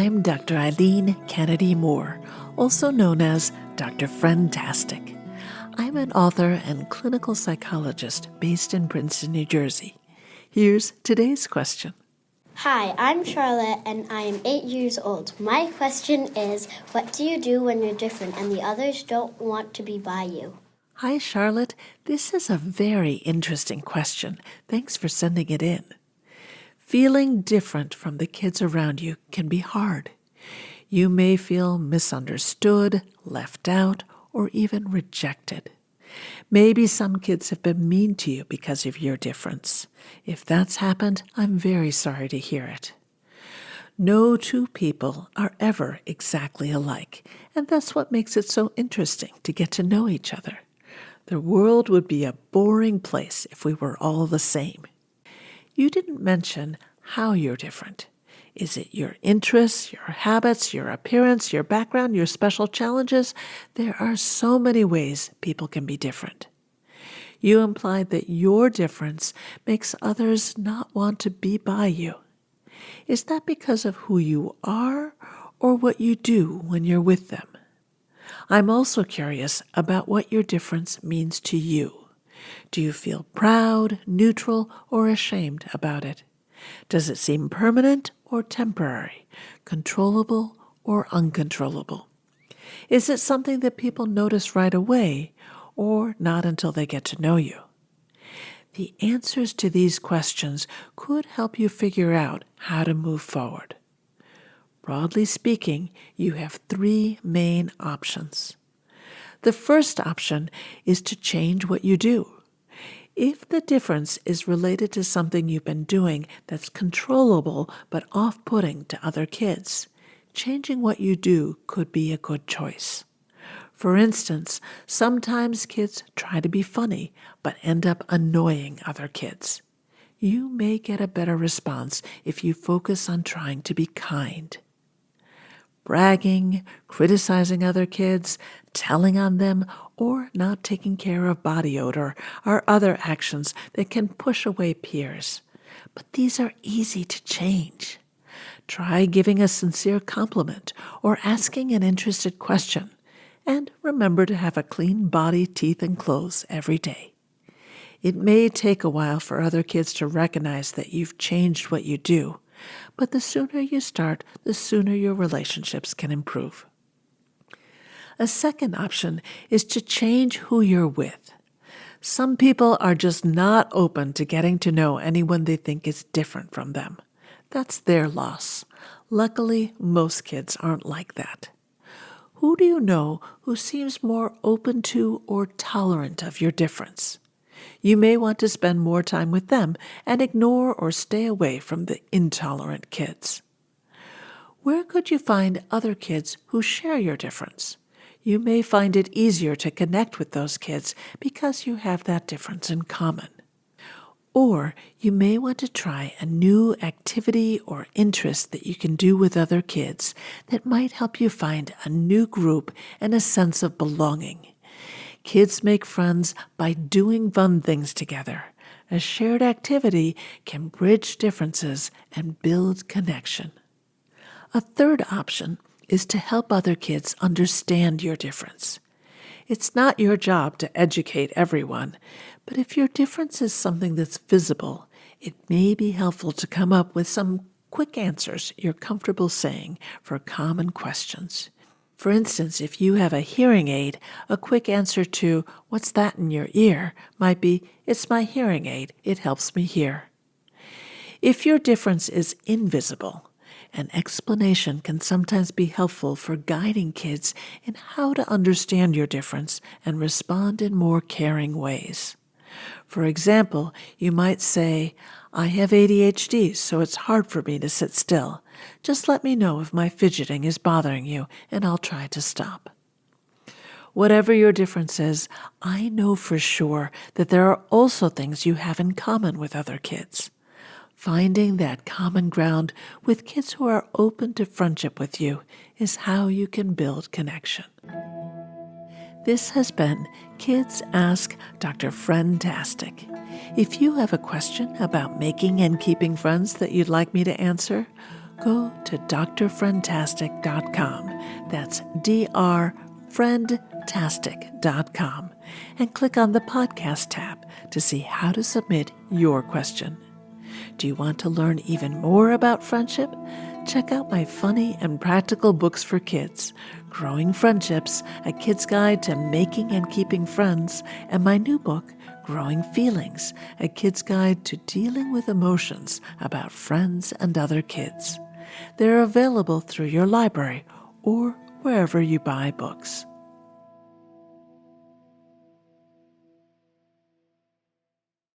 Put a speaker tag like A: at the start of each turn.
A: I'm Dr. Eileen Kennedy Moore, also known as Dr. Friendtastic. I'm an author and clinical psychologist based in Princeton, New Jersey. Here's today's question.
B: Hi, I'm Charlotte and I am 8 years old. My question is, what do you do when you're different and the others don't want to be by you?
A: Hi, Charlotte. This is a very interesting question. Thanks for sending it in. Feeling different from the kids around you can be hard. You may feel misunderstood, left out, or even rejected. Maybe some kids have been mean to you because of your difference. If that's happened, I'm very sorry to hear it. No two people are ever exactly alike, and that's what makes it so interesting to get to know each other. The world would be a boring place if we were all the same. You didn't mention how you're different. Is it your interests, your habits, your appearance, your background, your special challenges? There are so many ways people can be different. You implied that your difference makes others not want to be by you. Is that because of who you are or what you do when you're with them? I'm also curious about what your difference means to you. Do you feel proud, neutral, or ashamed about it? Does it seem permanent or temporary, controllable or uncontrollable? Is it something that people notice right away or not until they get to know you? The answers to these questions could help you figure out how to move forward. Broadly speaking, you have 3 main options. The first option is to change what you do. If the difference is related to something you've been doing that's controllable but off-putting to other kids, changing what you do could be a good choice. For instance, sometimes kids try to be funny but end up annoying other kids. You may get a better response if you focus on trying to be kind. Bragging, criticizing other kids, telling on them, or not taking care of body odor are other actions that can push away peers. But these are easy to change. Try giving a sincere compliment or asking an interested question. And remember to have a clean body, teeth, and clothes every day. It may take a while for other kids to recognize that you've changed what you do, but the sooner you start, the sooner your relationships can improve. A second option is to change who you're with. Some people are just not open to getting to know anyone they think is different from them. That's their loss. Luckily, most kids aren't like that. Who do you know who seems more open to or tolerant of your difference? You may want to spend more time with them and ignore or stay away from the intolerant kids. Where could you find other kids who share your difference? You may find it easier to connect with those kids because you have that difference in common. Or you may want to try a new activity or interest that you can do with other kids that might help you find a new group and a sense of belonging. Kids make friends by doing fun things together. A shared activity can bridge differences and build connection. A third option is to help other kids understand your difference. It's not your job to educate everyone, but if your difference is something that's visible, it may be helpful to come up with some quick answers you're comfortable saying for common questions. For instance, if you have a hearing aid, a quick answer to, "What's that in your ear?" might be, "It's my hearing aid. It helps me hear." If your difference is invisible, an explanation can sometimes be helpful for guiding kids in how to understand your difference and respond in more caring ways. For example, you might say, "I have ADHD, so it's hard for me to sit still. Just let me know if my fidgeting is bothering you, and I'll try to stop." Whatever your difference is, I know for sure that there are also things you have in common with other kids. Finding that common ground with kids who are open to friendship with you is how you can build connection. This has been Kids Ask Dr. Friendtastic. If you have a question about making and keeping friends that you'd like me to answer, Go to drfriendtastic.com. That's drfriendtastic.com and click on the podcast tab to see how to submit your question. Do you want to learn even more about friendship? Check out my funny and practical books for kids, Growing Friendships, A Kid's Guide to Making and Keeping Friends, and my new book, Growing Feelings, A Kid's Guide to Dealing with Emotions about Friends and Other Kids. They're available through your library or wherever you buy books.